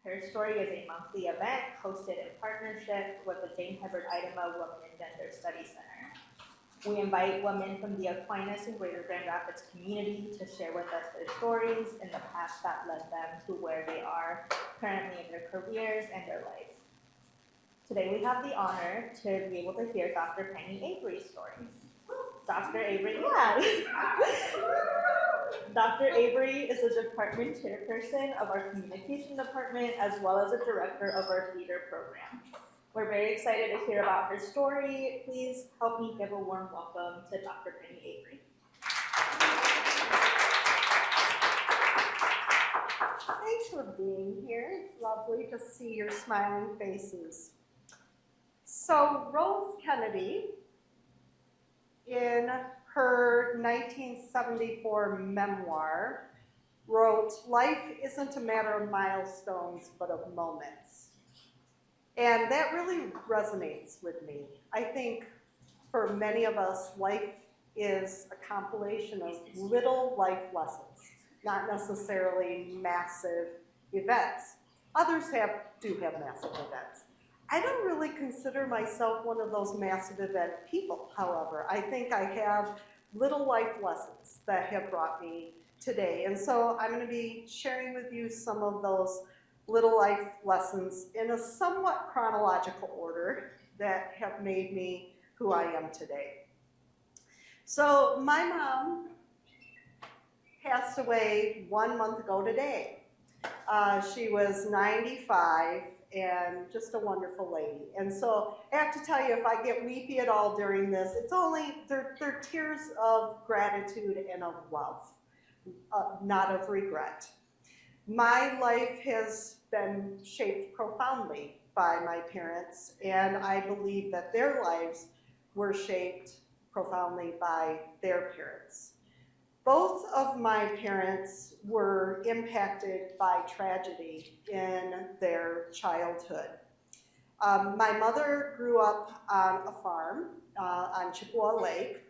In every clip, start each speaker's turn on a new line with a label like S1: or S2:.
S1: HerStory is a monthly event hosted in partnership with the Jane Hubbard Idema Women and Gender Studies Center. We invite women from the Aquinas and Greater Grand Rapids community to share with us their stories and the path that led them to where they are currently in their careers and their life. Today we have the honor to be able to hear Dr. Penny Avery's story. Dr. Avery, yeah. Dr. Avery is the department chairperson of our communication department as well as a director of our theater program. We're very excited to hear about her story. Please help me give a warm welcome to Dr. Penny Avery.
S2: Thanks for being here. It's lovely to see your smiling faces. So Rose Kennedy, in her 1974 memoir, wrote, "Life isn't a matter of milestones, but of moments." And that really resonates with me. I think for many of us, life is a compilation of little life lessons, not necessarily massive events. Others do have massive events. I don't really consider myself one of those massive event people, however. I think I have little life lessons that have brought me today. And so I'm going to be sharing with you some of those little life lessons in a somewhat chronological order that have made me who I am today. So my mom passed away 1 month ago today. She was 95 and just a wonderful lady. And so I have to tell you, if I get weepy at all during this, it's only, they're tears of gratitude and of love, not of regret. My life has been shaped profoundly by my parents, and I believe that their lives were shaped profoundly by their parents. Both of my parents were impacted by tragedy in their childhood. My mother grew up on a farm on Chippewa Lake,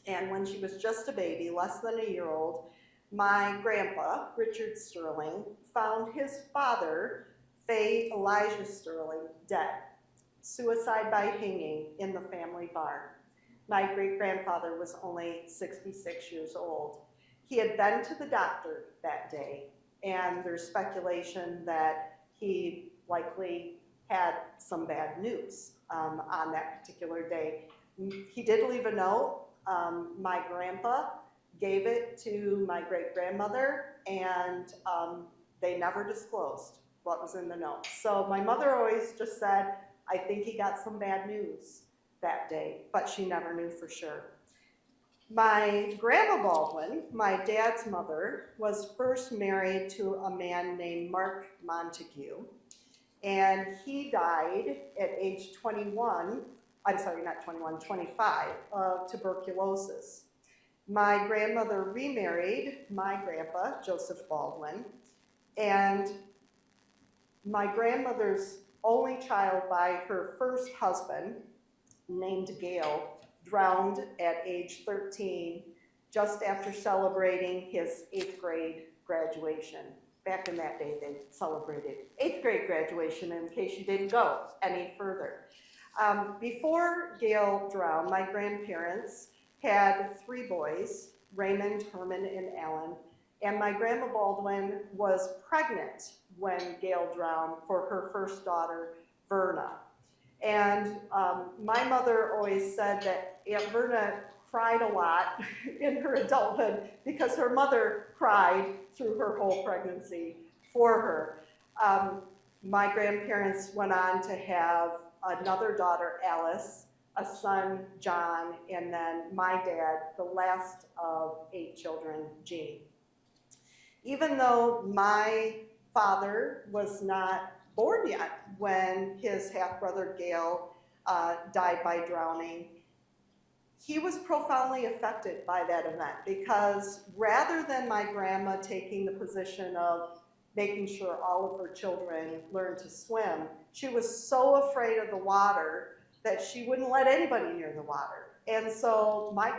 S2: and when she was just a baby, less than a year old, my grandpa, Richard Sterling, found his father, Fay Elijah Sterling, dead, suicide by hanging in the family barn. My great-grandfather was only 66 years old. He had been to the doctor that day, and there's speculation that he likely had some bad news on that particular day. He did leave a note. My grandpa gave it to my great-grandmother, and they never disclosed what was in the note. So my mother always just said, "I think he got some bad news that day," but she never knew for sure. My Grandma Baldwin, my dad's mother, was first married to a man named Mark Montague, and he died at age 21, I'm sorry, not 21, 25, of tuberculosis. My grandmother remarried my grandpa, Joseph Baldwin, and my grandmother's only child by her first husband, named Gail, drowned at age 13 just after celebrating his 8th grade graduation. Back in that day, they celebrated 8th grade graduation, in case you didn't go any further. Before Gail drowned, my grandparents had 3 boys, Raymond, Herman, and Alan, and my Grandma Baldwin was pregnant when Gail drowned for her first daughter, Verna. And my mother always said that Aunt Verna cried a lot in her adulthood because her mother cried through her whole pregnancy for her. My grandparents went on to have another daughter, Alice, a son, John, and then my dad, the last of 8 children, Jean. Even though my father was not born yet when his half-brother Gail died by drowning, he was profoundly affected by that event because rather than my grandma taking the position of making sure all of her children learned to swim, she was so afraid of the water that she wouldn't let anybody near the water. And so my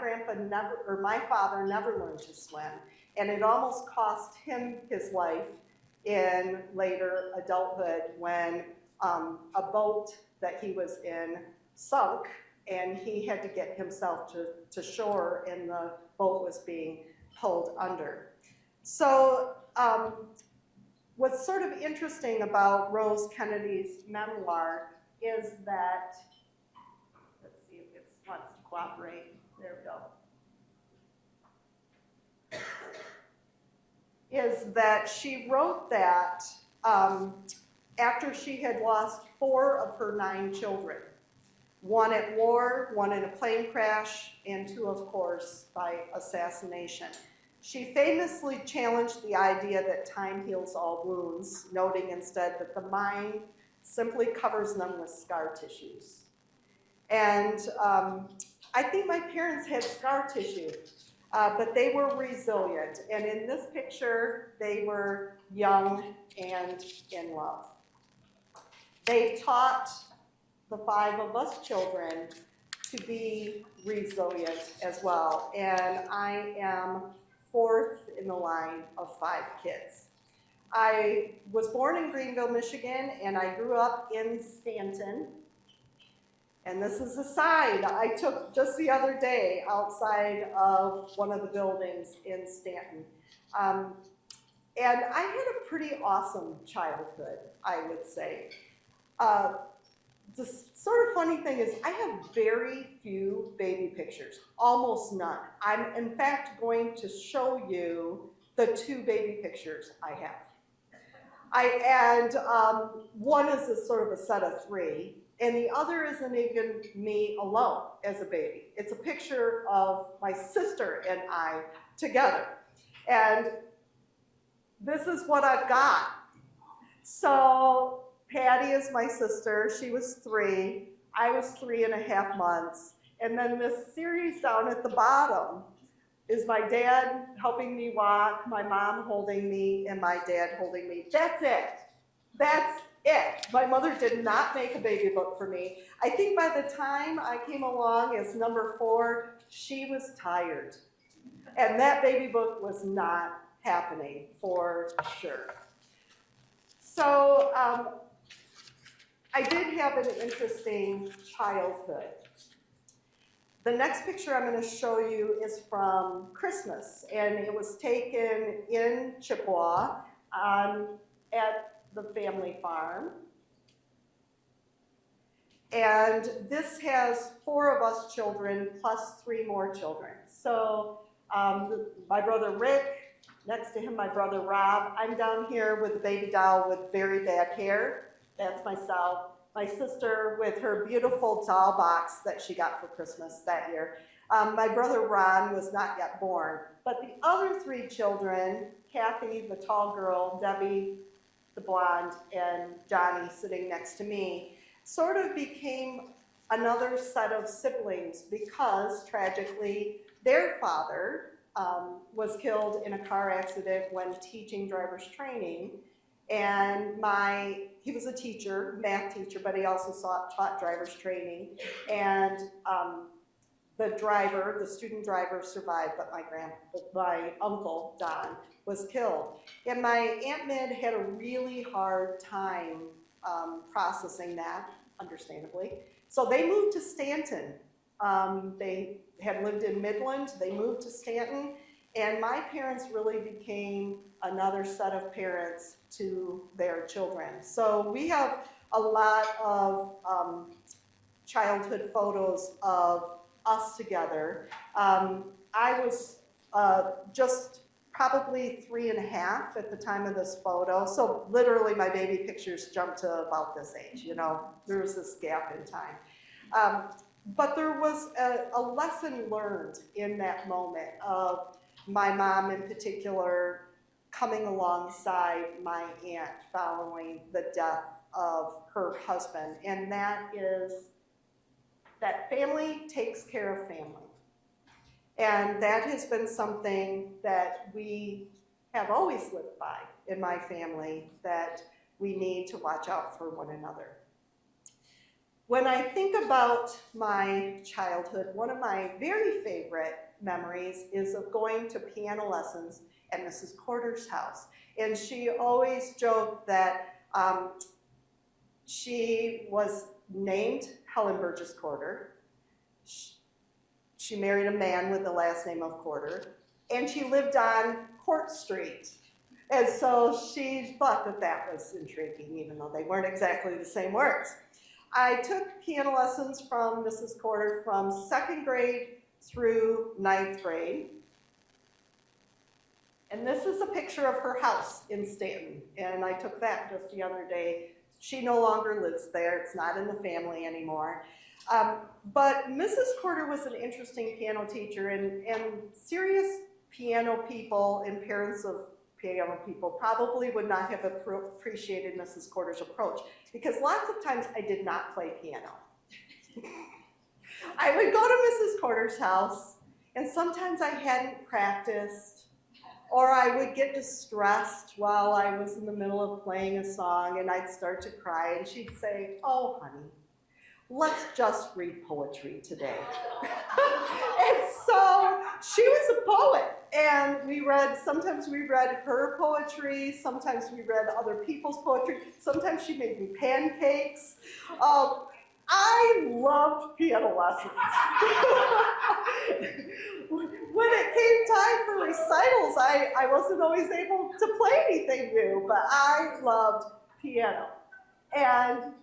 S2: father never learned to swim, and it almost cost him his life in later adulthood when a boat that he was in sunk and he had to get himself to shore and the boat was being pulled under. So what's sort of interesting about Rose Kennedy's memoir is that, let's see if it wants to cooperate. There we go. Is that she wrote that after she had lost 4 of her 9 children. 1 at war, 1 in a plane crash, and 2, of course, by assassination. She famously challenged the idea that time heals all wounds, noting instead that the mind simply covers them with scar tissues. And I think my parents had scar tissue, but they were resilient. And in this picture, they were young and in love. They taught the 5 of us children to be resilient as well. And I am 4th in the line of 5 kids. I was born in Greenville, Michigan, and I grew up in Stanton. And this is a side I took just the other day outside of one of the buildings in Stanton. And I had a pretty awesome childhood, I would say. The sort of funny thing is I have very few baby pictures, almost none. I'm in fact going to show you the 2 baby pictures I have. One is a sort of a set of 3, and the other isn't even me alone as a baby. It's a picture of my sister and I together. And this is what I've got. So Patty is my sister. She was 3. I was 3.5 months. And then this series down at the bottom is my dad helping me walk, my mom holding me, and my dad holding me. That's it. That's it. My mother did not make a baby book for me. I think by the time I came along as number 4, she was tired. And that baby book was not happening for sure. So I did have an interesting childhood. The next picture I'm going to show you is from Christmas, and it was taken in Chippewa at the family farm. And this has 4 of us children plus 3 more children. So my brother Rick, next to him my brother Rob. I'm down here with a baby doll with very bad hair. That's myself. My sister with her beautiful doll box that she got for Christmas that year. My brother Ron was not yet born. But the other 3 children, Kathy, the tall girl, Debbie, the blonde, and Johnny sitting next to me, sort of became another set of siblings because, tragically, their father was killed in a car accident when teaching driver's training. And he was a teacher, math teacher, but he also taught driver's training. And the student driver survived, but my uncle, Don, was killed. And my Aunt Mid had a really hard time processing that, understandably. So they moved to Stanton. They had lived in Midland, they moved to Stanton, and my parents really became another set of parents to their children. So we have a lot of childhood photos of us together. I was just probably 3.5 at the time of this photo. So literally my baby pictures jump to about this age, you know, there was this gap in time. But there was a lesson learned in that moment of my mom in particular coming alongside my aunt following the death of her husband. And that is that family takes care of family. And that has been something that we have always lived by in my family, that we need to watch out for one another. When I think about my childhood, one of my very favorite memories is of going to piano lessons at Mrs. Corder's house. And she always joked that she was named Helen Burgess Corder. She married a man with the last name of Corder, and she lived on Court Street. And so she thought that that was intriguing, even though they weren't exactly the same words. I took piano lessons from Mrs. Corder from 2nd grade through 9th grade. And this is a picture of her house in Stanton, and I took that just the other day. She no longer lives there. It's not in the family anymore. But Mrs. Corder was an interesting piano teacher, and serious piano people and parents of piano people probably would not have appreciated Mrs. Corder's approach, because lots of times I did not play piano. I would go to Mrs. Corder's house, and sometimes I hadn't practiced, or I would get distressed while I was in the middle of playing a song, and I'd start to cry, and she'd say, "Oh, honey, let's just read poetry today." And so she was a poet, and sometimes we read her poetry, sometimes we read other people's poetry, sometimes she made me pancakes. I loved piano lessons. When it came time for recitals, I wasn't always able to play anything new, but I loved piano. And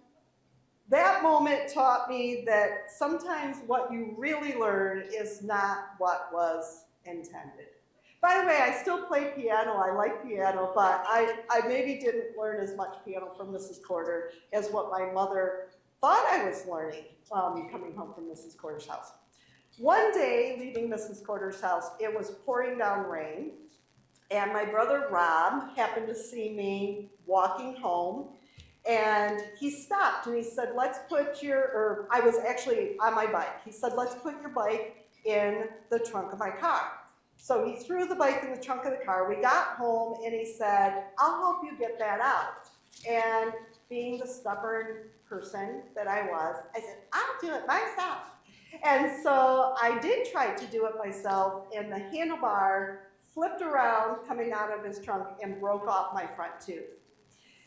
S2: that moment taught me that sometimes what you really learn is not what was intended. By the way, I still play piano. I like piano, but I maybe didn't learn as much piano from Mrs. Corder as what my mother thought I was learning coming home from Mrs. Corder's house. One day, leaving Mrs. Corder's house, it was pouring down rain, and my brother Rob happened to see me walking home, and he stopped and he said, I was actually on my bike. He said, "Let's put your bike in the trunk of my car." So he threw the bike in the trunk of the car. We got home and he said, "I'll help you get that out." And being the stubborn person that I was, I said, "I'll do it myself." And so I did try to do it myself, and the handlebar flipped around coming out of his trunk and broke off my front tooth.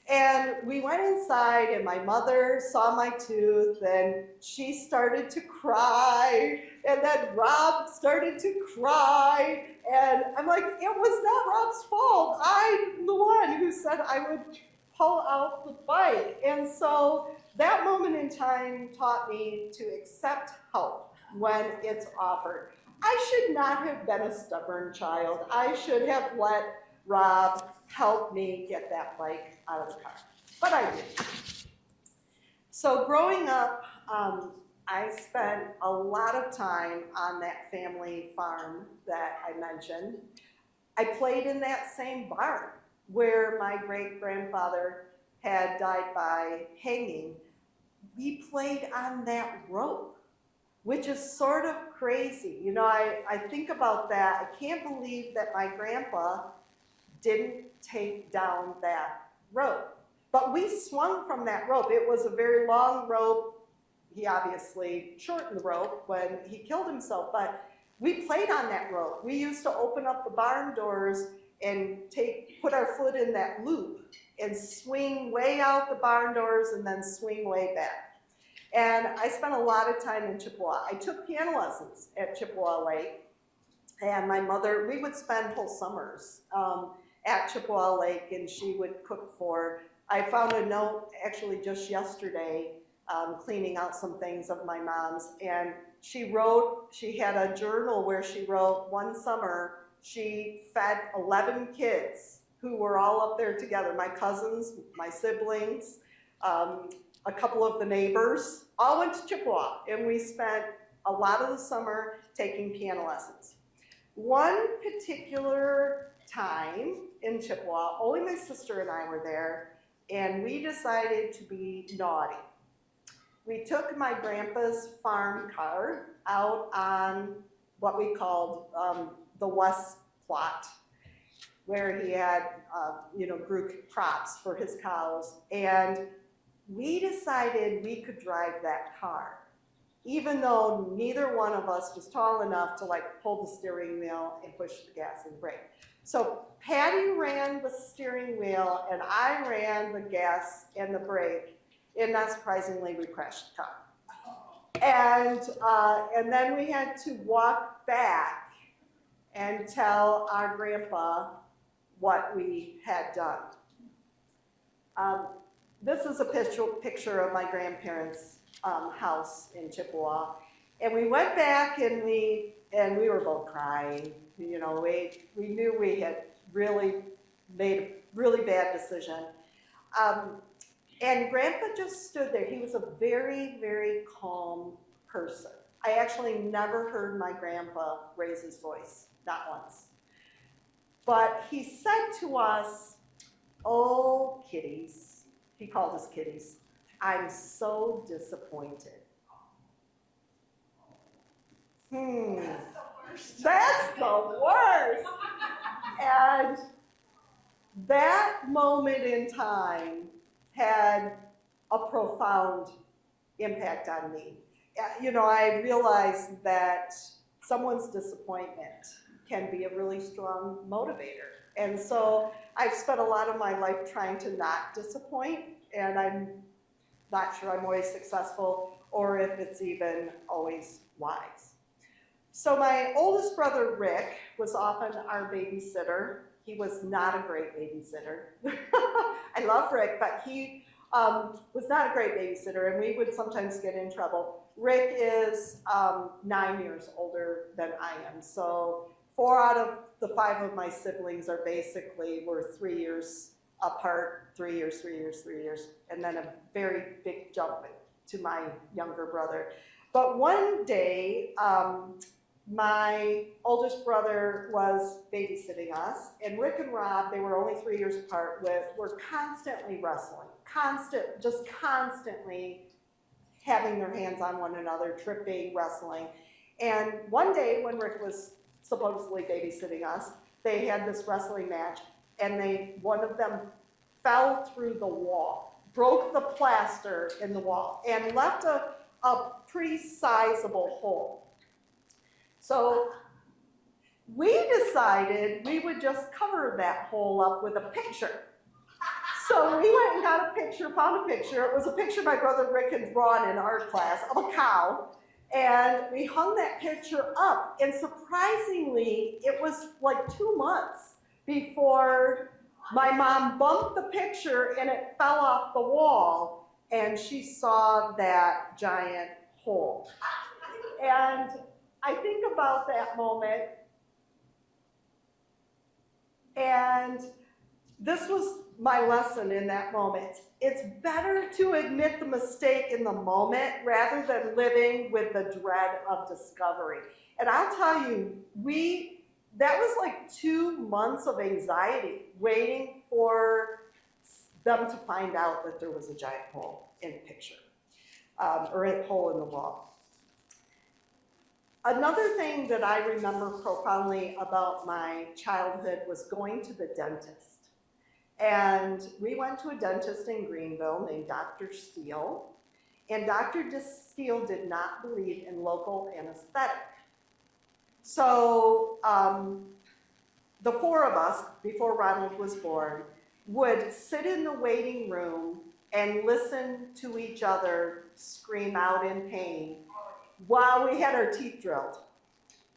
S2: And we went inside, and my mother saw my tooth, and she started to cry, and then Rob started to cry, and I'm like, it was not Rob's fault. I'm the one who said I would pull out the bike. And so that moment in time taught me to accept help when it's offered. I should not have been a stubborn child. I should have let Rob help me get that bike out of the car, but I did. So growing up, I spent a lot of time on that family farm that I mentioned. I played in that same barn where my great-grandfather had died by hanging. We played on that rope, which is sort of crazy. You know, I think about that. I can't believe that my grandpa didn't take down that rope. But we swung from that rope. It was a very long rope. He obviously shortened the rope when he killed himself, but we played on that rope. We used to open up the barn doors and put our foot in that loop and swing way out the barn doors and then swing way back. And I spent a lot of time in Chippewa. I took piano lessons at Chippewa Lake, and my mother, we would spend whole summers at Chippewa Lake, and she would cook I found a note actually just yesterday cleaning out some things of my mom's, and she had a journal where she wrote one summer she fed 11 kids who were all up there together, my cousins, my siblings, a couple of the neighbors, all went to Chippewa, and we spent a lot of the summer taking piano lessons. One particular time in Chippewa, only my sister and I were there, and we decided to be naughty. We took my grandpa's farm car out on what we called the West Plot, where he had, grew crops for his cows, and we decided we could drive that car. even though neither one of us was tall enough to like pull the steering wheel and push the gas and brake. So Patty ran the steering wheel and I ran the gas and the brake, and not surprisingly, we crashed the car. And then we had to walk back and tell our grandpa what we had done. This is a picture of my grandparents' house in Chippewa, and we went back and we were both crying. You know, we knew we had really made a really bad decision. And Grandpa just stood there. He was a very, very calm person. I actually never heard my grandpa raise his voice, not once. But he said to us, "Oh, kiddies," he called us kiddies, "I'm so disappointed." That's the worst. And that moment in time had a profound impact on me. You know, I realized that someone's disappointment can be a really strong motivator. And so I've spent a lot of my life trying to not disappoint, and I'm not sure I'm always successful or if it's even always wise. So my oldest brother, Rick, was often our babysitter. He was not a great babysitter. I love Rick, but he was not a great babysitter, and we would sometimes get in trouble. Rick is 9 years older than I am, so 4 out of the 5 of my siblings are basically, we're 3 years apart, 3 years, 3 years, 3 years, and then a very big jump to my younger brother. But one day, my oldest brother was babysitting us, and Rick and Rob, they were only 3 years apart, were constantly wrestling, just constantly having their hands on one another, tripping, wrestling. And one day when Rick was supposedly babysitting us, they had this wrestling match, and one of them fell through the wall, broke the plaster in the wall, and left a pretty sizable hole. So we decided we would just cover that hole up with a picture. So we went and got a picture, found a picture. It was a picture my brother Rick had drawn in art class of a cow. And we hung that picture up. And surprisingly, it was like 2 months before my mom bumped the picture and it fell off the wall. And she saw that giant hole. And I think about that moment, and this was my lesson in that moment. It's better to admit the mistake in the moment rather than living with the dread of discovery. And I'll tell you, that was like 2 months of anxiety waiting for them to find out that there was a giant hole in the picture, or a hole in the wall. Another thing that I remember profoundly about my childhood was going to the dentist. And we went to a dentist in Greenville named Dr. Steele. And Dr. Steele did not believe in local anesthetic. So the 4 of us, before Ronald was born, would sit in the waiting room and listen to each other scream out in pain while we had our teeth drilled.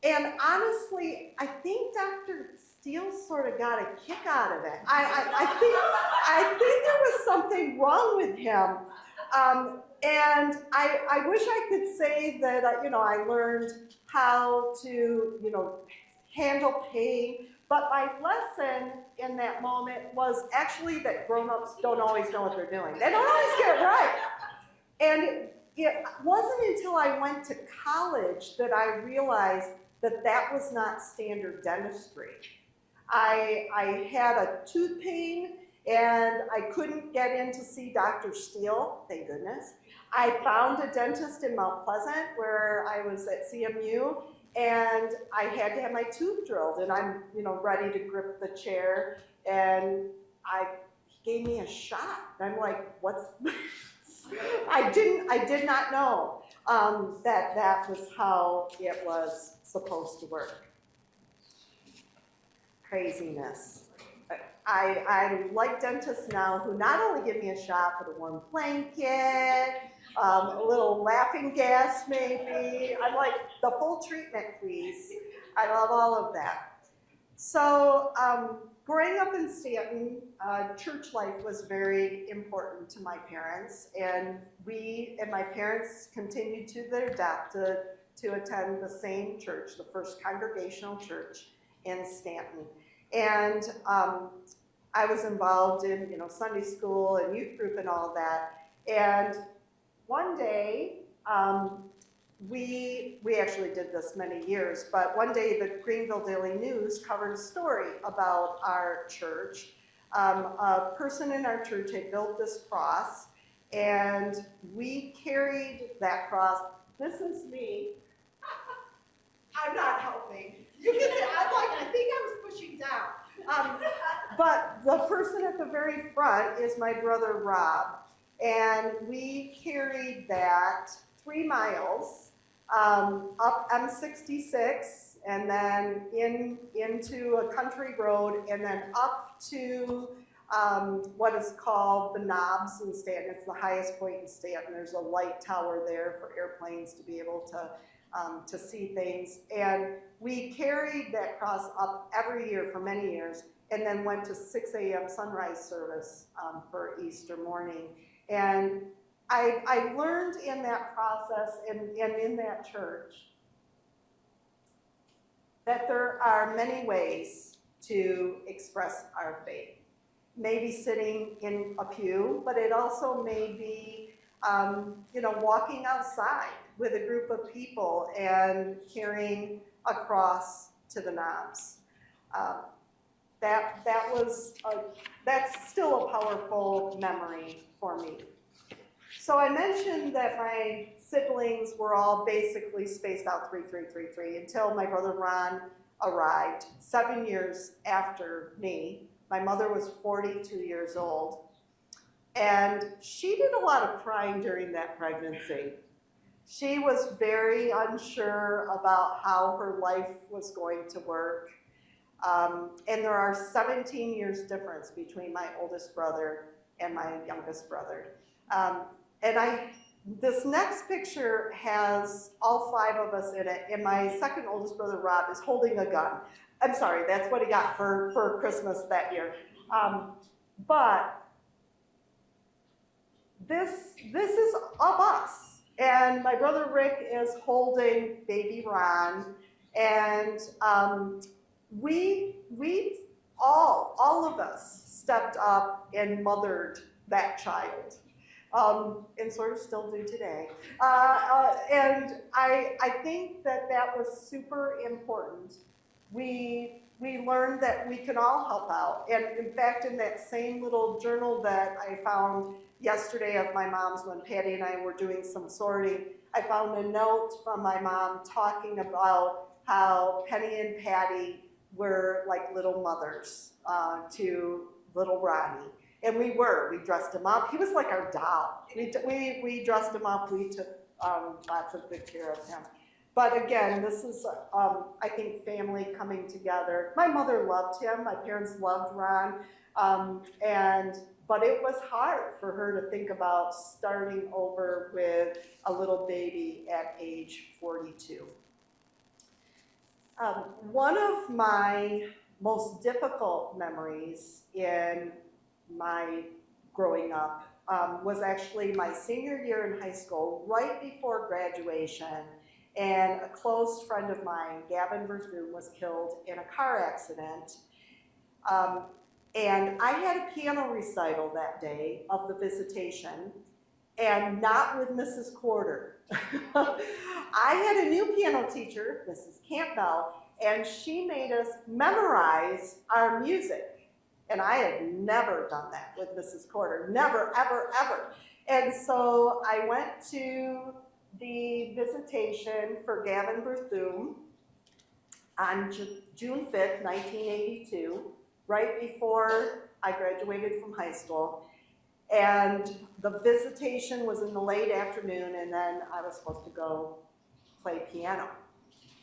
S2: And honestly, I think Dr. Steele sort of got a kick out of it. I think there was something wrong with him. And I wish I could say that I learned how to handle pain, but my lesson in that moment was actually that grown-ups don't always know what they're doing. They don't always get it right. And it wasn't until I went to college that I realized that that was not standard dentistry. I had a tooth pain and I couldn't get in to see Dr. Steele, thank goodness. I found a dentist in Mount Pleasant where I was at CMU, and I had to have my tooth drilled, and I'm ready to grip the chair, and he gave me a shot. And I'm like, what's I did not know. that was how it was supposed to work. Craziness. I like dentists now who not only give me a shot, but a warm blanket, a little laughing gas maybe. I'm like, the full treatment, please. I love all of that. So growing up in Stanton, church life was very important to my parents, and my parents continued to their death to attend the same church, the First Congregational Church in Stanton. And I was involved in, Sunday school and youth group and all that. And one day, we actually did this many years, but one day the Greenville Daily News covered a story about our church. A person in our church had built this cross, and we carried that cross. This is me. I'm not helping. You can see, I think I was pushing down. But the person at the very front is my brother Rob, and we carried that 3 miles up M66, and then into a country road, and then up to what is called the Knobs in Stanton. It's the highest point in Stanton. There's a light tower there for airplanes to be able to see things. And we carried that cross up every year for many years, and then went to 6 a.m. sunrise service for Easter morning. And I learned in that process and in that church that there are many ways to express our faith. Maybe sitting in a pew, but it also may be, walking outside with a group of people and carrying a cross to the Knobs. That's still a powerful memory for me. So I mentioned that my siblings were all basically spaced out 3, 3, 3, 3 until my brother Ron arrived 7 years after me. My mother was 42 years old, and she did a lot of crying during that pregnancy. She was very unsure about how her life was going to work. And there are 17 years difference between my oldest brother and my youngest brother. This next picture has all 5 of us in it, and my second oldest brother, Rob, is holding a gun. I'm sorry, that's what he got for Christmas that year. But this is of us. And my brother Rick is holding baby Ron, and we all of us stepped up and mothered that child. And sort of still do today. And I think that was super important. We learned that we can all help out. And in fact, in that same little journal that I found yesterday of my mom's when Patty and I were doing some sorting, I found a note from my mom talking about how Penny and Patty were like little mothers to little Ronnie. And we dressed him up. He was like our doll. We dressed him up. We took lots of good care of him. But again, this is, I think, family coming together. My mother loved him. My parents loved Ron. But it was hard for her to think about starting over with a little baby at age 42. One of my most difficult memories in my growing up was actually my senior year in high school, right before graduation, and a close friend of mine, Gavin Berthoum, was killed in a car accident. And I had a piano recital that day of the visitation, and not with Mrs. Quarter. I had a new piano teacher, Mrs. Campbell, and she made us memorize our music. And I had never done that with Mrs. Quarter, never, ever, ever. And so I went to the visitation for Gavin Berthoum on June 5th, 1982, right before I graduated from high school. And the visitation was in the late afternoon, and then I was supposed to go play piano.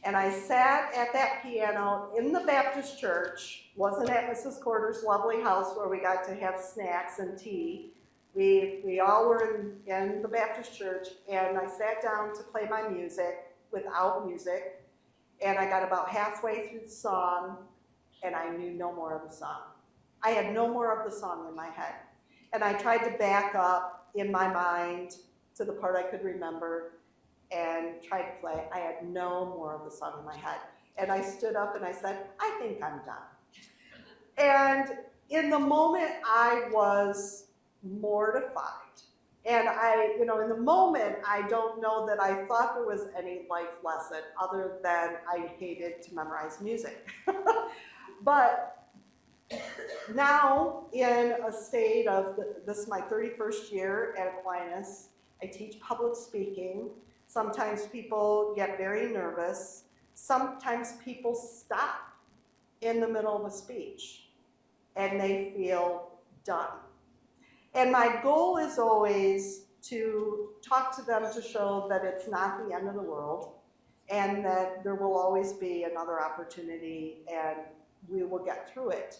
S2: And I sat at that piano in the Baptist church, wasn't at Mrs. Corder's lovely house where we got to have snacks and tea. We all were in the Baptist church, and I sat down to play my music without music, and I got about halfway through the song, and I knew no more of the song. I had no more of the song in my head. And I tried to back up in my mind to the part I could remember and tried to play. I had no more of the song in my head. And I stood up and I said, I think I'm done. And in the moment, I was mortified. And in the moment, I don't know that I thought there was any life lesson other than I hated to memorize music. But now, in a state of, this is my 31st year at Aquinas, I teach public speaking. Sometimes people get very nervous. Sometimes people stop in the middle of a speech and they feel done. And my goal is always to talk to them to show that it's not the end of the world and that there will always be another opportunity and we will get through it.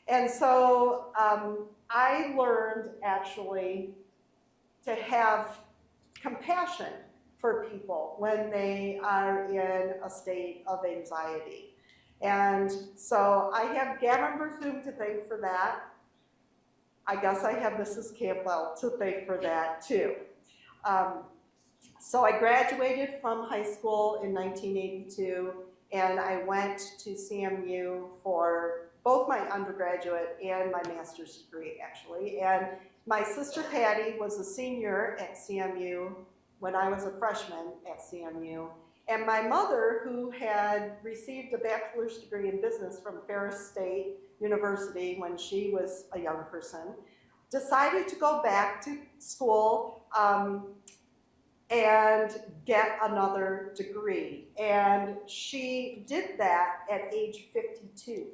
S2: And so I learned actually to have compassion for people when they are in a state of anxiety. And so I have Gavin Berthum to thank for that. I guess I have Mrs. Campbell to thank for that too. So I graduated from high school in 1982, and I went to CMU for both my undergraduate and my master's degree, actually. And my sister Patty was a senior at CMU when I was a freshman at CMU. And my mother, who had received a bachelor's degree in business from Ferris State University when she was a young person, decided to go back to school and get another degree. And she did that at age 52.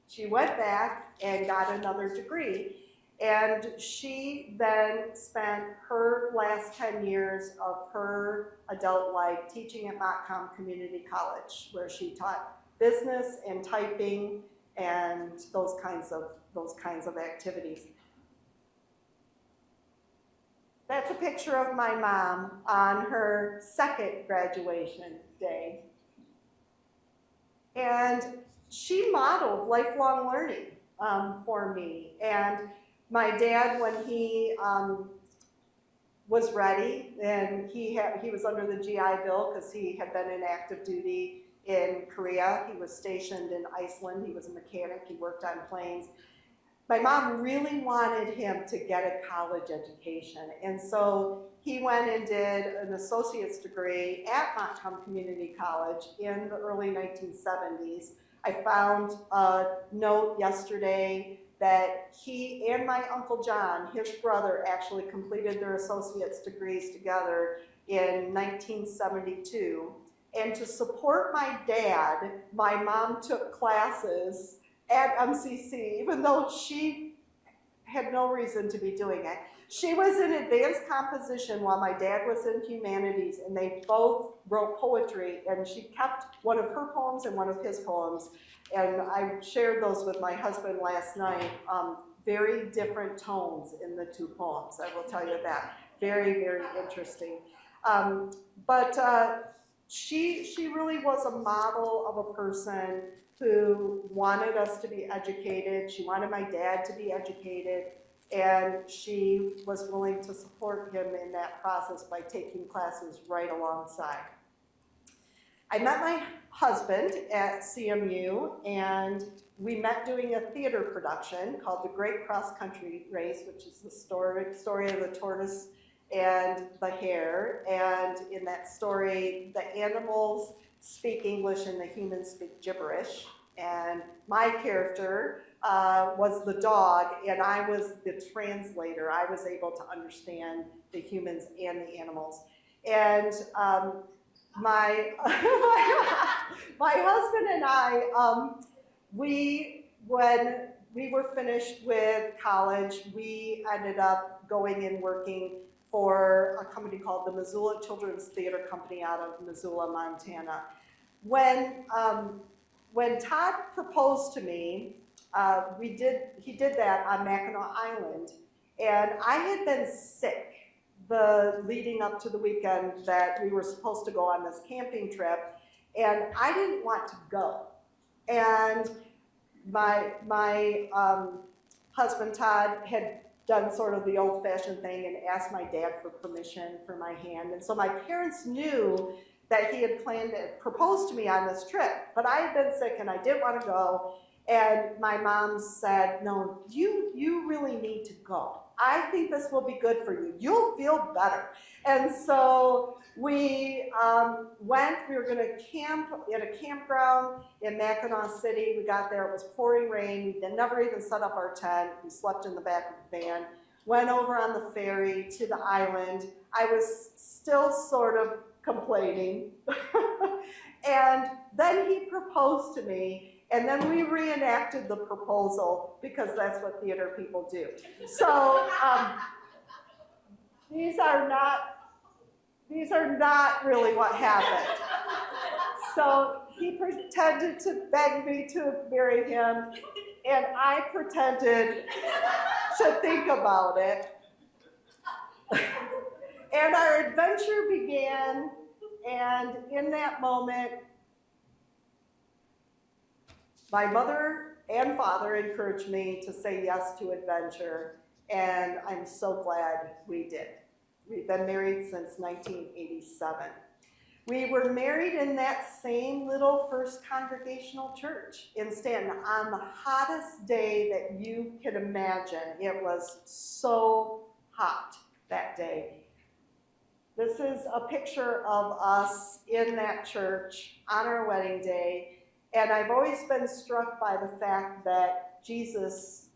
S2: She went back and got another degree. And she then spent her last 10 years of her adult life teaching at Montcalm Community College, where she taught business and typing and those kinds of activities. That's a picture of my mom on her second graduation day. And she modeled lifelong learning for me. And my dad, when he was ready, and he was under the GI Bill because he had been in active duty in Korea. He was stationed in Iceland. He was a mechanic. He worked on planes. My mom really wanted him to get a college education, and so he went and did an associate's degree at Montcalm Community College in the early 1970s. I found a note yesterday that he and my Uncle John, his brother, actually completed their associate's degrees together in 1972. And to support my dad, my mom took classes at MCC, even though she had no reason to be doing it. She was in advanced composition while my dad was in humanities, and they both wrote poetry, and she kept one of her poems and one of his poems. And I shared those with my husband last night. Very different tones in the two poems, I will tell you that. Very, very interesting. But she really was a model of a person who wanted us to be educated. She wanted my dad to be educated, and she was willing to support him in that process by taking classes right alongside. I met my husband at CMU, and we met doing a theater production called The Great Cross Country Race, which is the story of the tortoise and the hare. And in that story, the animals speak English and the humans speak gibberish. And my character was the dog, and I was the translator. I was able to understand the humans and the animals. And my husband and I, when we were finished with college, we ended up going and working for a company called the Missoula Children's Theater Company out of Missoula, Montana. When Todd proposed to me, he did that on Mackinac Island, and I had been sick leading up to the weekend that we were supposed to go on this camping trip, and I didn't want to go. And my husband Todd had done sort of the old-fashioned thing and asked my dad for permission for my hand, and so my parents knew that he had planned to propose to me on this trip, but I had been sick and I didn't want to go, and my mom said, no, you really need to go. I think this will be good for you. You'll feel better. And so we went. We were going to camp at a campground in Mackinac City. We got there. It was pouring rain. We never even set up our tent. We slept in the back of the van. Went over on the ferry to the island. I was still sort of complaining. And then he proposed to me. And then we reenacted the proposal because that's what theater people do. So these are not really what happened. So he pretended to beg me to marry him, and I pretended to think about it. And our adventure began, and in that moment, my mother and father encouraged me to say yes to adventure, and I'm so glad we did. We've been married since 1987. We were married in that same little First Congregational Church in Stanton on the hottest day that you can imagine. It was so hot that day. This is a picture of us in that church on our wedding day. And I've always been struck by the fact that Jesus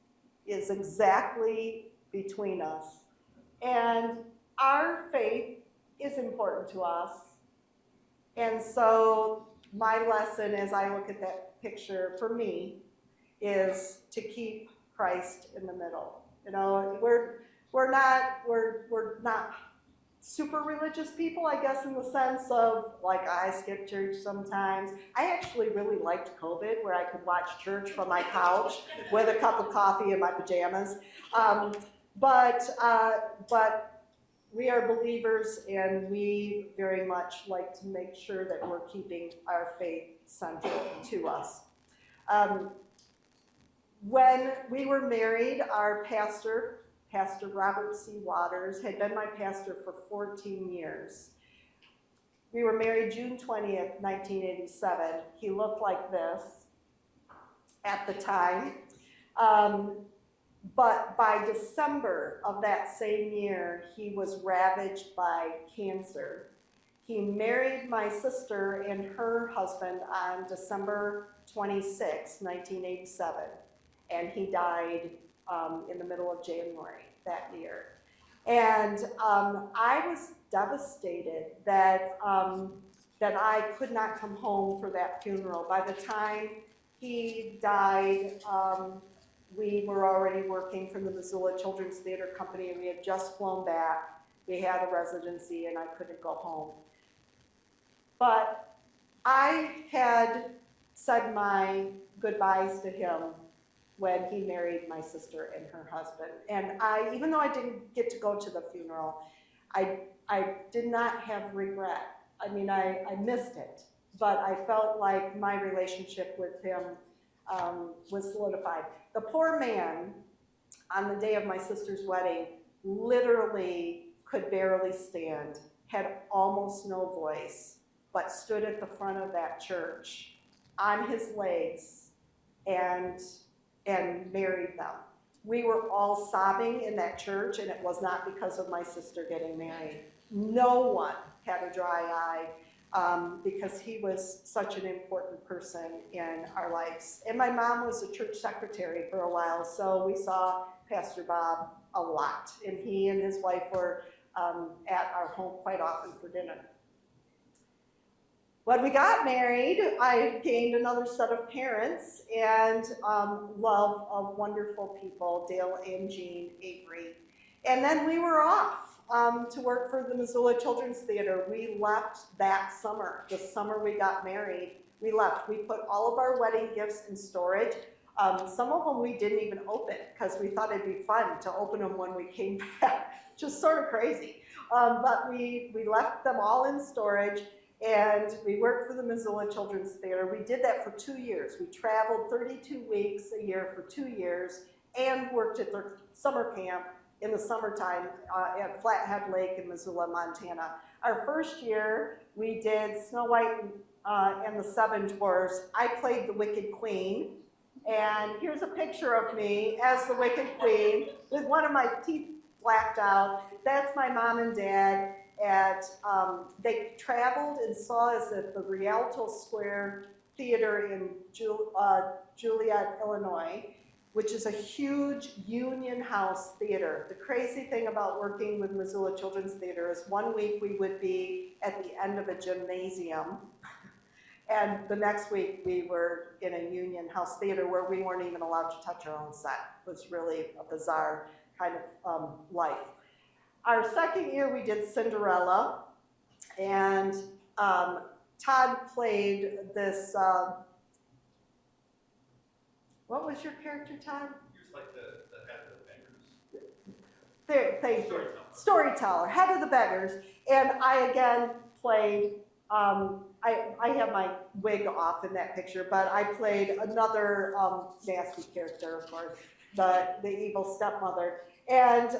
S2: is exactly between us. And our faith is important to us. And so my lesson as I look at that picture for me is to keep Christ in the middle. You know, we're not super religious people, I guess, in the sense of, like, I skip church sometimes. I actually really liked COVID, where I could watch church from my couch with a cup of coffee in my pajamas. But we are believers, and we very much like to make sure that we're keeping our faith central to us. When we were married, our Pastor Robert C. Waters, had been my pastor for 14 years. We were married June 20th, 1987. He looked like this at the time. But by December of that same year, he was ravaged by cancer. He married my sister and her husband on December 26, 1987, and he died in the middle of January that year. And I was devastated that I could not come home for that funeral. By the time he died, we were already working from the Missoula Children's Theater Company, and we had just flown back. We had a residency, and I couldn't go home. But I had said my goodbyes to him when he married my sister and her husband. And even though I didn't get to go to the funeral, I did not have regret. I mean, I missed it, but I felt like my relationship with him was solidified. The poor man, on the day of my sister's wedding, literally could barely stand, had almost no voice, but stood at the front of that church on his legs and married them. We were all sobbing in that church, and it was not because of my sister getting married. No one had a dry eye because he was such an important person in our lives. And my mom was a church secretary for a while, so we saw Pastor Bob a lot. And he and his wife were at our home quite often for dinner. When we got married, I gained another set of parents and love of wonderful people, Dale and Jean Avery. And then we were off to work for the Missoula Children's Theater. We left that summer. The summer we got married, we left. We put all of our wedding gifts in storage. Some of them we didn't even open because we thought it'd be fun to open them when we came back. Just sort of crazy. But we left them all in storage. And we worked for the Missoula Children's Theater. We did that for 2 years. We traveled 32 weeks a year for 2 years and worked at their summer camp in the summertime at Flathead Lake in Missoula, Montana. Our first year, we did Snow White and the Seven Dwarfs. I played the Wicked Queen. And here's a picture of me as the Wicked Queen with one of my teeth blacked out. That's my mom and dad. They traveled and saw us at the Rialto Square Theater in Joliet, Illinois, which is a huge union house theater. The crazy thing about working with Missoula Children's Theater is 1 week we would be at the end of a gymnasium, and the next week we were in a union house theater where we weren't even allowed to touch our own set. It was really a bizarre kind of life. Our second year, we did Cinderella, and Todd played this, what was your character, Todd?
S3: He was like the head of the beggars.
S2: There, thank you. Storyteller, head of the beggars. And I again played, I have my wig off in that picture, but I played another nasty character, of course, the evil stepmother. And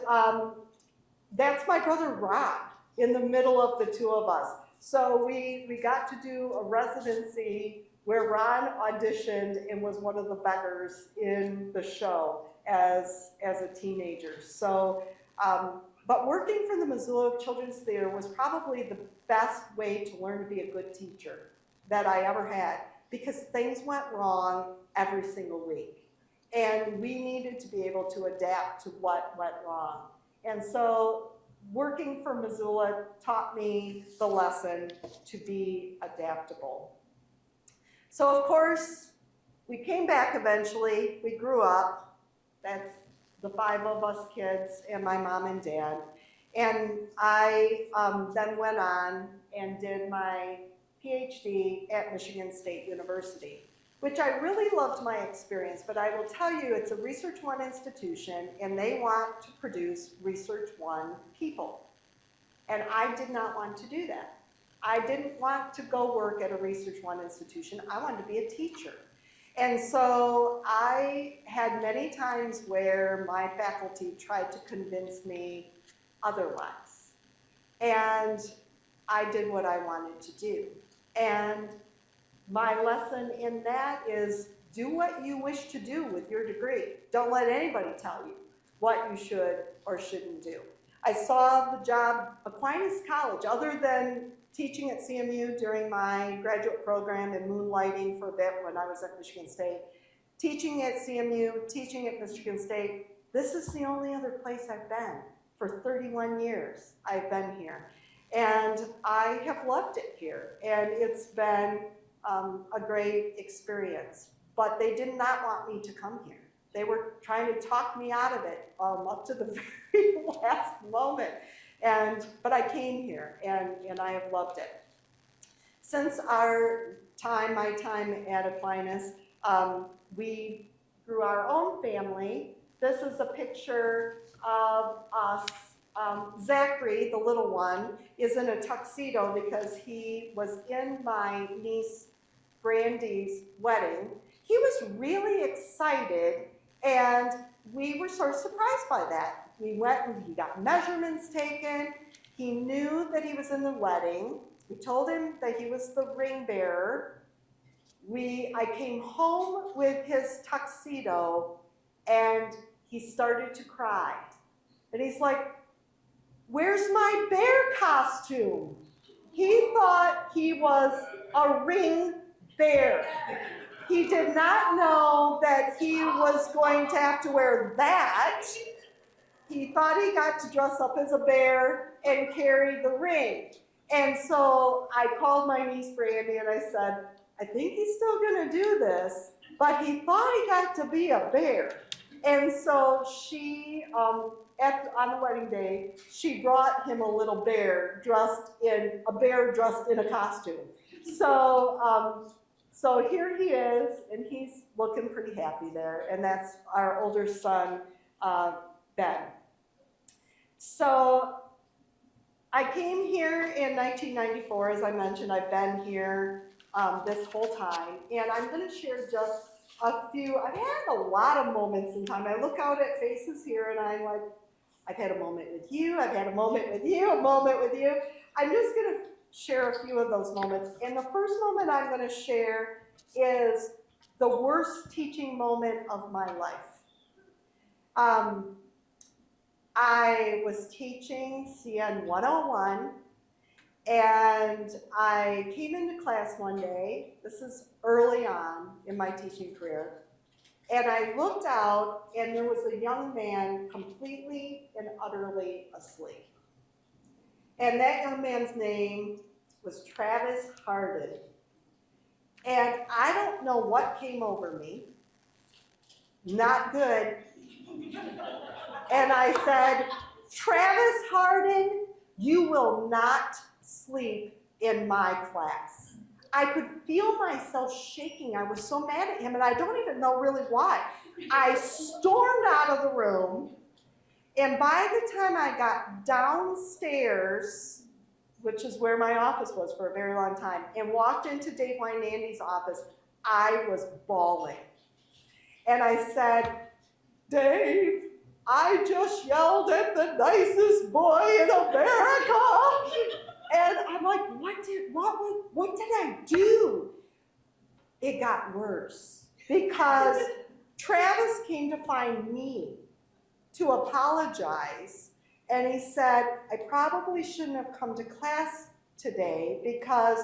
S2: that's my brother Rob in the middle of the two of us. So we got to do a residency where Ron auditioned and was one of the beggars in the show as a teenager. So, but working for the Missoula Children's Theater was probably the best way to learn to be a good teacher that I ever had, because things went wrong every single week. And we needed to be able to adapt to what went wrong. And so working for Missoula taught me the lesson to be adaptable. So of course, we came back eventually, we grew up. That's the 5 of us kids and my mom and dad. And I then went on and did my PhD at Michigan State University, which I really loved my experience, but I will tell you it's a Research One institution and they want to produce Research One people. And I did not want to do that. I didn't want to go work at a Research One institution. I wanted to be a teacher. And so I had many times where my faculty tried to convince me otherwise. And I did what I wanted to do. And my lesson in that is do what you wish to do with your degree. Don't let anybody tell you what you should or shouldn't do. I saw the job Aquinas College, other than teaching at CMU during my graduate program and moonlighting for a bit when I was at Michigan State, teaching at CMU, teaching at Michigan State. This is the only other place I've been. For 31 years I've been here. And I have loved it here. And it's been a great experience. But they did not want me to come here. They were trying to talk me out of it up to the very last moment. But I came here, and I have loved it. Since my time at Aquinas, we grew our own family. This is a picture of us. Zachary, the little one, is in a tuxedo because he was in my niece Brandy's wedding. He was really excited, and we were sort of surprised by that. We went and he got measurements taken. He knew that he was in the wedding. We told him that he was the ring bearer. I came home with his tuxedo, and he started to cry. And he's like, "Where's my bear costume?" He thought he was a ring bear. He did not know that he was going to have to wear that. He thought he got to dress up as a bear and carry the ring. And so I called my niece Brandy and I said, I think he's still gonna do this, but he thought he got to be a bear. And so she, on the wedding day, she brought him a little bear dressed in a costume. So, so here he is, and he's looking pretty happy there, and that's our older son, Ben. So I came here in 1994, as I mentioned. I've been here this whole time, and I'm going to share just a few. I've had a lot of moments in time. I look out at faces here, and I'm like, I've had a moment with you, I've had a moment with you, a moment with you. I'm just going to share a few of those moments. And the first moment I'm going to share is the worst teaching moment of my life. I was teaching CN 101, and I came into class one day. This is early on in my teaching career. And I looked out, and there was a young man completely and utterly asleep. And that young man's name was Travis Harden. And I don't know what came over me. Not good. And I said, Travis Harden, you will not sleep in my class. I could feel myself shaking. I was so mad at him, and I don't even know really why. I stormed out of the room, and by the time I got downstairs, which is where my office was for a very long time, and walked into Dave Wynandy's office, I was bawling. And I said, Dave, I just yelled at the nicest boy in America. And I'm like, what did I do? It got worse because Travis came to find me to apologize. And he said, I probably shouldn't have come to class today because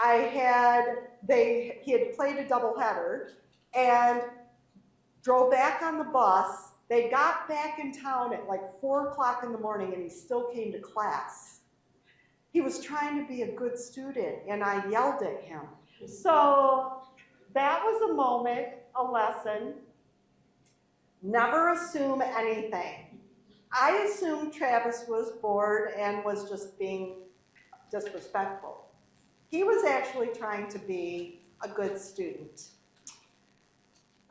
S2: he had played a doubleheader and drove back on the bus. They got back in town at like 4 o'clock in the morning, and he still came to class. He was trying to be a good student, and I yelled at him. So that was a moment, a lesson. Never assume anything. I assumed Travis was bored and was just being disrespectful. He was actually trying to be a good student.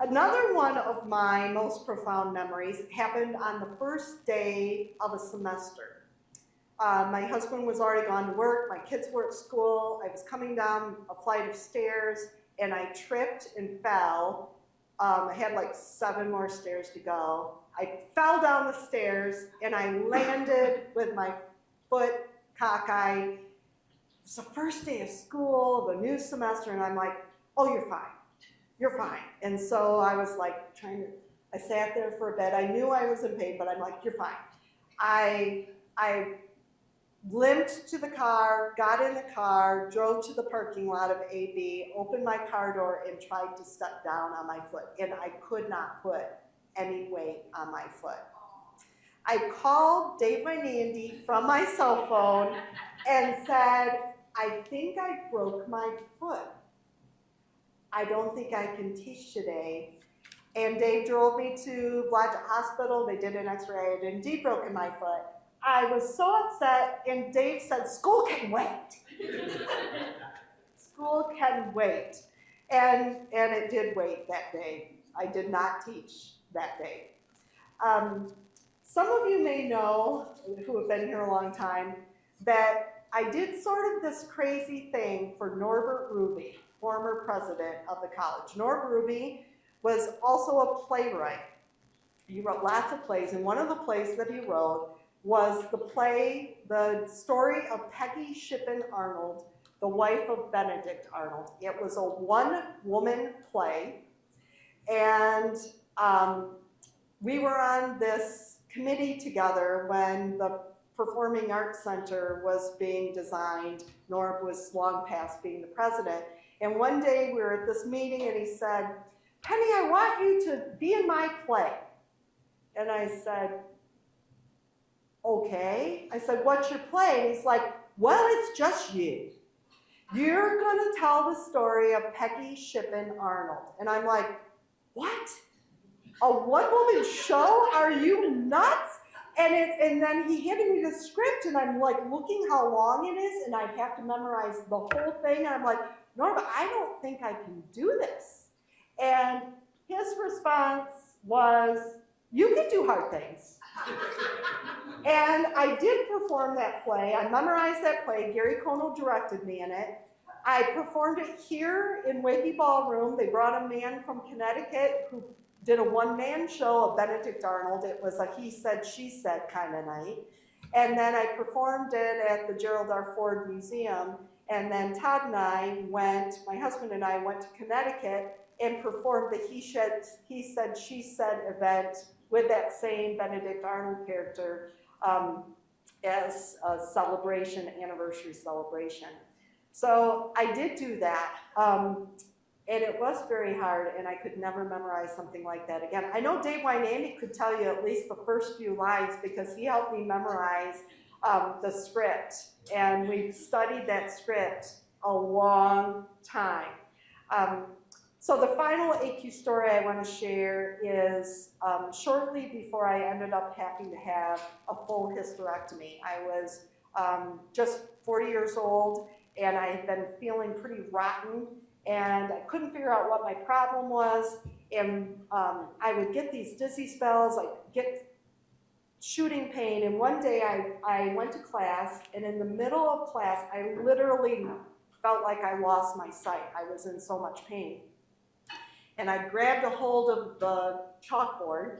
S2: Another one of my most profound memories happened on the first day of a semester. My husband was already gone to work, my kids were at school, I was coming down a flight of stairs, and I tripped and fell. I had like 7 more stairs to go. I fell down the stairs, and I landed with my foot cockeyed. It's the first day of school, the new semester, and I'm like, oh, you're fine. You're fine. And so I was like I sat there for a bit. I knew I was in pain, but I'm like, you're fine. I limped to the car, got in the car, drove to the parking lot of AB, opened my car door, and tried to step down on my foot. And I could not put any weight on my foot. I called Dave Wynandy from my cell phone and said, I think I broke my foot. I don't think I can teach today. And Dave drove me to Blodgett Hospital. They did an x-ray. I had indeed broken my foot. I was so upset, and Dave said, school can wait. School can wait. And it did wait that day. I did not teach that day. Some of you may know, who have been here a long time, that I did sort of this crazy thing for Norbert Ruby, former president of the college. Norb Ruby was also a playwright. He wrote lots of plays, and one of the plays that he wrote was the story of Peggy Shippen Arnold, the wife of Benedict Arnold. It was a one-woman play, and we were on this committee together when the Performing Arts Center was being designed. Norb was long past being the president. And one day we were at this meeting, and he said, Penny, I want you to be in my play. And I said, okay. I said, what's your play? And he's like, well, it's just you. You're gonna tell the story of Peggy Shippen Arnold. And I'm like, what? A one-woman show? Are you nuts? And then he handed me the script, and I'm like looking how long it is, and I'd have to memorize the whole thing. And I'm like, Norma, I don't think I can do this. And his response was, you can do hard things. And I did perform that play. I memorized that play. Gary Conal directed me in it. I performed it here in Wakey Ballroom. They brought a man from Connecticut who did a one-man show of Benedict Arnold. It was a he said, she said kind of night. And then I performed it at the Gerald R. Ford Museum. And then Todd and I went, my husband and I went to Connecticut and performed the he said, she said event with that same Benedict Arnold character as a celebration, anniversary celebration. So I did do that. And it was very hard, and I could never memorize something like that again. I know Dave Wynandy could tell you at least the first few lines because he helped me memorize the script. And we've studied that script a long time. So the final AQ story I want to share is shortly before I ended up having to have a full hysterectomy. I was just 40 years old, and I had been feeling pretty rotten, and I couldn't figure out what my problem was, and I would get these dizzy spells, I'd get shooting pain, and one day I went to class, and in the middle of class, I literally felt like I lost my sight. I was in so much pain. And I grabbed a hold of the chalkboard,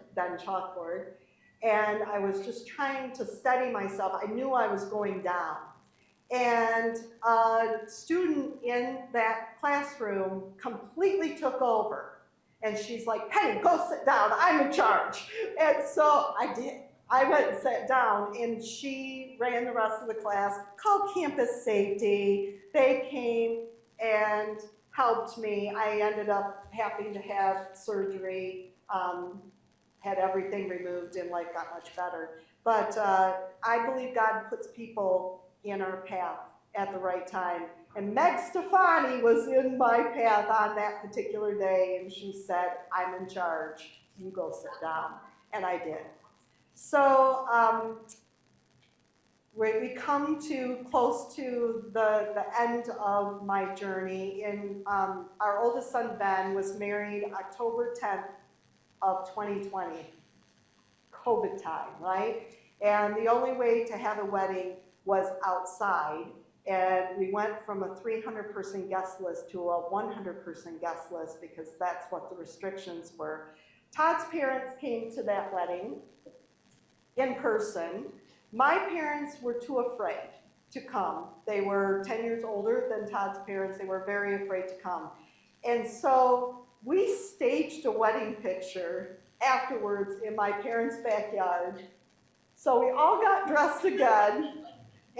S2: and I was just trying to steady myself. I knew I was going down. And a student in that classroom completely took over. And she's like, Penny, go sit down, I'm in charge. And so I did. I went and sat down, and she ran the rest of the class, called campus safety. They came and helped me. I ended up having to have surgery, had everything removed, and life got much better. But I believe God puts people in our path at the right time. And Meg Stefani was in my path on that particular day, and she said, I'm in charge, you go sit down. And I did. So we come to close to the end of my journey. And our oldest son, Ben, was married October 10th of 2020, COVID time, right? And the only way to have a wedding was outside, and we went from a 300-person guest list to a 100-person guest list because that's what the restrictions were. Todd's parents came to that wedding in person. My parents were too afraid to come. They were 10 years older than Todd's parents. They were very afraid to come. And so we staged a wedding picture afterwards in my parents' backyard. So we all got dressed again.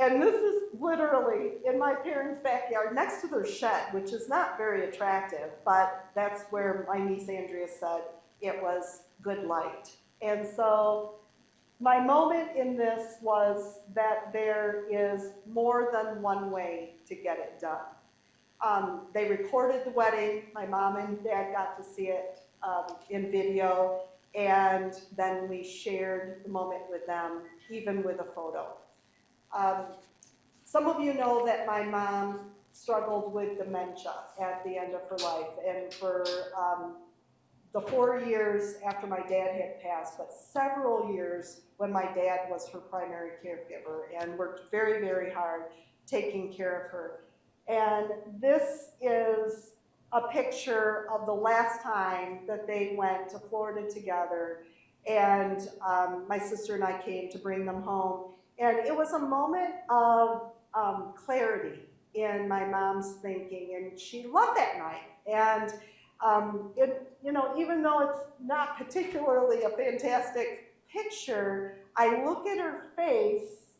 S2: And this is literally in my parents' backyard next to their shed, which is not very attractive, but that's where my niece Andrea said it was good light. And so my moment in this was that there is more than one way to get it done. They recorded the wedding. My mom and dad got to see it in video, and then we shared the moment with them, even with a photo. Some of you know that my mom struggled with dementia at the end of her life, and for the 4 years after my dad had passed, but several years when my dad was her primary caregiver, and worked very, very hard taking care of her. And this is a picture of the last time that they went to Florida together, and my sister and I came to bring them home. And it was a moment of clarity in my mom's thinking, and she loved that night. And even though it's not particularly a fantastic picture, I look at her face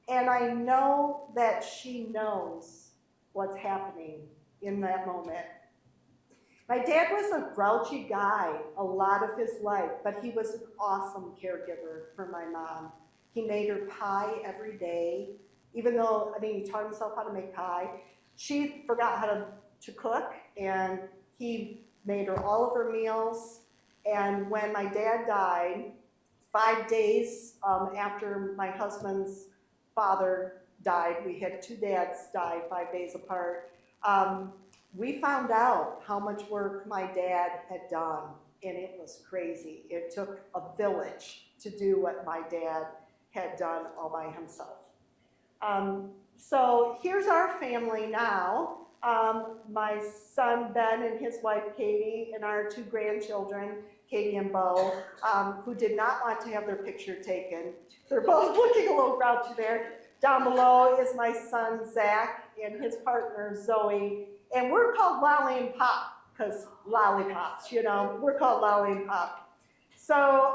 S2: and I know that she knows what's happening in that moment. My dad was a grouchy guy a lot of his life, but he was an awesome caregiver for my mom. He made her pie every day. even though, I mean, he taught himself how to make pie. She forgot how to cook, and he made her all of her meals. And when my dad died, 5 days after my husband's father died, we had 2 dads die 5 days apart, we found out how much work my dad had done, and it was crazy. It took a village to do what my dad had done all by himself. So here's our family now. My son Ben and his wife Katie and our 2 grandchildren, Katie and Bo, who did not want to have their picture taken. They're both looking a little grouchy there. Down below is my son Zach and his partner Zoe, and we're called Lolly and Pop because lollipops, you know, we're called Lolly and Pop. So,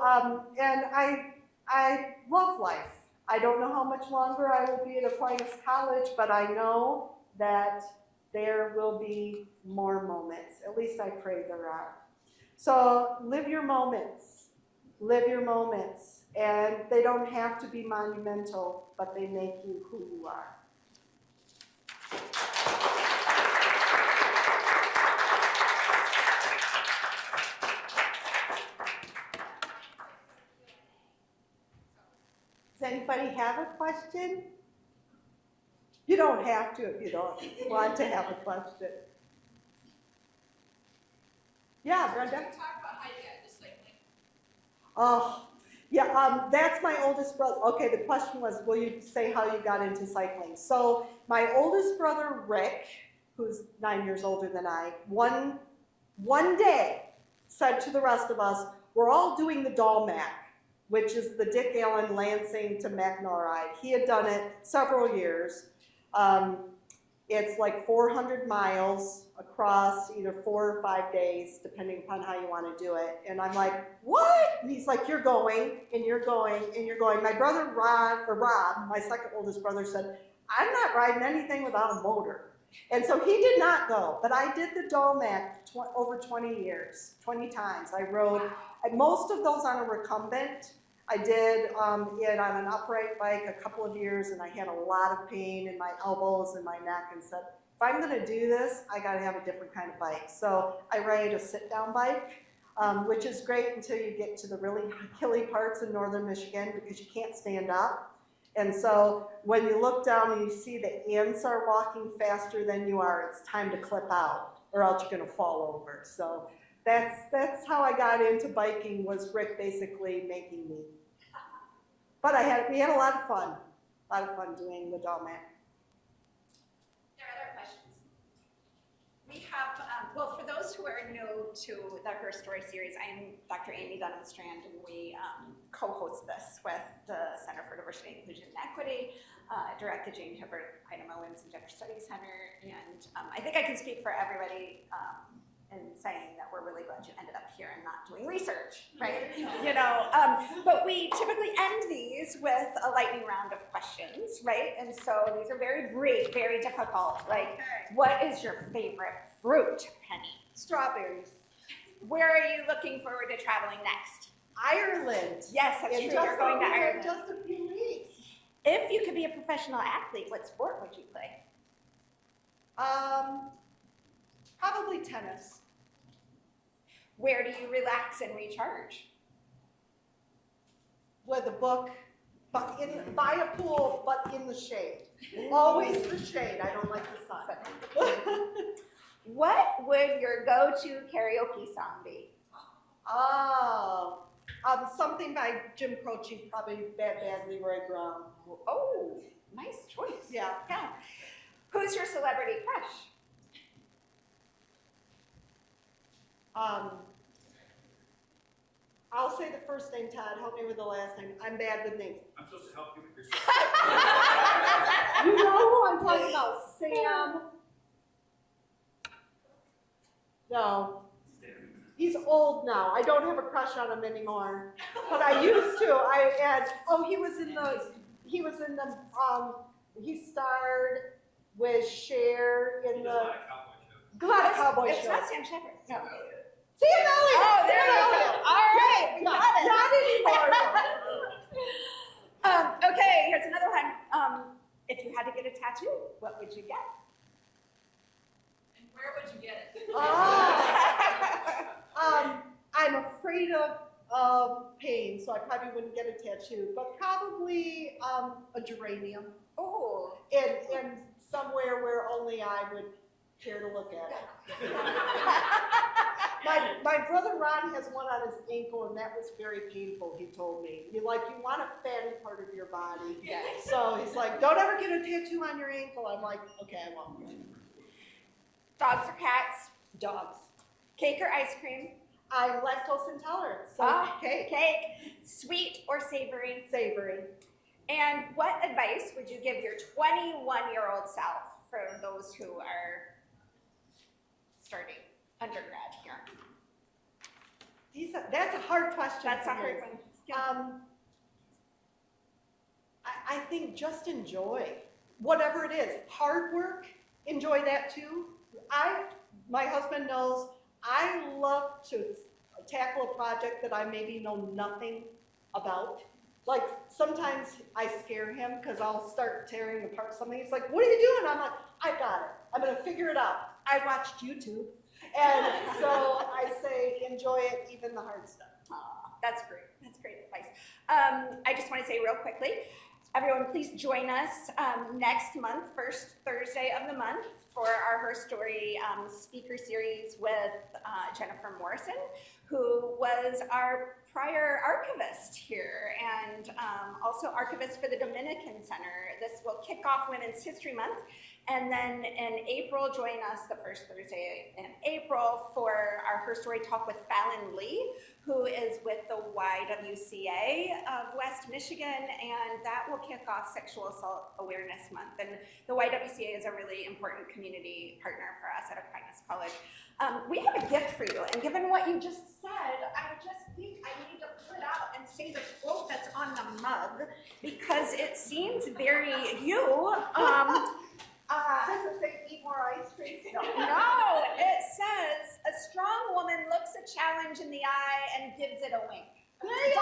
S2: and I love life. I don't know how much longer I will be at Aquinas College, but I know that there will be more moments. At least I pray there are. So live your moments. Live your moments. And they don't have to be monumental, but they make you who you are. Does anybody have a question? You don't have to if you don't want to have a question. Yeah, Brenda?
S4: Can you talk about how you got into cycling?
S2: Oh, yeah, that's my oldest brother. Okay, the question was, will you say how you got into cycling? So my oldest brother, Rick, who's 9 years older than I, one day said to the rest of us, we're all doing the Dalmac, which is the Dick Allen Lansing to Mackinac ride. He had done it several years. It's like 400 miles across either 4 or 5 days, depending upon how you want to do it. And I'm like, what? And he's like, you're going, and you're going, and you're going. My brother Rob, my second oldest brother, said, I'm not riding anything without a motor. And so he did not go, but I did the Dalmac over 20 years, 20 times. I rode most of those on a recumbent. I did it on an upright bike a couple of years, and I had a lot of pain in my elbows and my neck, and said, if I'm gonna do this, I gotta have a different kind of bike. So I ride a sit-down bike, which is great until you get to the really hilly parts in northern Michigan because you can't stand up. And so when you look down and you see the ants are walking faster than you are, it's time to clip out, or else you're gonna fall over. So that's how I got into biking, was Rick basically making me. But we had a lot of fun doing the Dalmac.
S4: There are other questions. We have, well, for those who are new to the HerStory series, I'm Dr. Amy Dunham-Strand, and we co-host this with the Center for Diversity, Inclusion, and Equity, direct the Jane Hibbert Idema Women's and Gender Studies Center, and I think I can speak for everybody in saying that we're really glad you ended up here and not doing research, right? You know, but we typically end these with a lightning round of questions, right? And so these are very brief, very difficult. Like, what is your favorite fruit, Penny?
S2: Strawberries.
S4: Where are you looking forward to traveling next?
S2: Ireland.
S4: Yes, that's true. You're going to Ireland.
S2: Just a few weeks.
S4: If you could be a professional athlete, what sport would you play?
S2: Probably tennis.
S4: Where do you relax and recharge?
S2: With a book, but by a pool, but in the shade. Always the shade. I don't like the sun.
S4: What would your go-to karaoke song be?
S2: Oh, something by Jim Croce, probably Bad Bad Leroy Brown.
S4: Oh, nice choice.
S2: Yeah.
S4: Yeah. Who's your celebrity crush?
S2: I'll say the first name, Todd. Help me with the last name. I'm bad with names.
S3: I'm supposed to help you with your.
S2: You know who I'm talking about? Sam. No. He's old now. I don't have a crush on him anymore. But I used to. He starred with Cher in the
S3: He does a lot of cowboy shows.
S2: Cowboy
S4: It's
S2: Show.
S4: not Sam Shepard. No.
S2: Sam Elliott.
S4: Oh, there
S2: Sam
S4: you go.
S2: Elliott.
S4: All right, we got it.
S2: Not anymore.
S4: Okay, here's another one. If you
S2: of pain, so I probably wouldn't get a tattoo, but probably a geranium
S4: Oh,
S2: in somewhere where only I would care to look at it. My brother Ron has one on his ankle, and that was very painful, he told me. You want a fatty part of your body.
S4: yes.
S2: So he's like, don't ever get a tattoo on your ankle. I'm like, okay, I won't.
S4: Dogs or cats?
S2: Dogs.
S4: Cake or ice cream?
S2: I'm lactose intolerant, so cake.
S4: Cake. Sweet or savory?
S2: Savory.
S4: And what advice would you give your 21-year-old self for those who are starting undergrad here?
S2: That's a hard question.
S4: That's a
S2: for me.
S4: hard one. Yeah.
S2: I think just enjoy whatever it is. Hard work, enjoy that too. My husband knows I love to tackle a project that I maybe know nothing about. Like sometimes I scare him because I'll start tearing apart something. He's like, what are you doing? I'm like, I got it. I'm gonna figure it out. I watched YouTube. And so I say, enjoy it, even the hard stuff.
S4: That's great. That's great advice. I just want to say real quickly, everyone, please join us next month, first Thursday of the month, for our HerStory speaker series with Jennifer Morrison, who was our prior archivist here and also archivist for the Dominican Center. This will kick off Women's History Month. And then in April, join us the first Thursday in April for our HerStory Talk with Fallon Lee, who is with the YWCA of West Michigan, and that will kick off Sexual Assault Awareness Month. And the YWCA is a really important community partner for us at Aquinas College. We have a gift for you, and given what you just said, I just think I need to pull it out and say the quote that's on the mug, because it seems very you.
S2: Does it say eat more ice cream?
S4: No, it says, a strong woman looks a challenge in the eye and gives it a wink.
S2: There you go.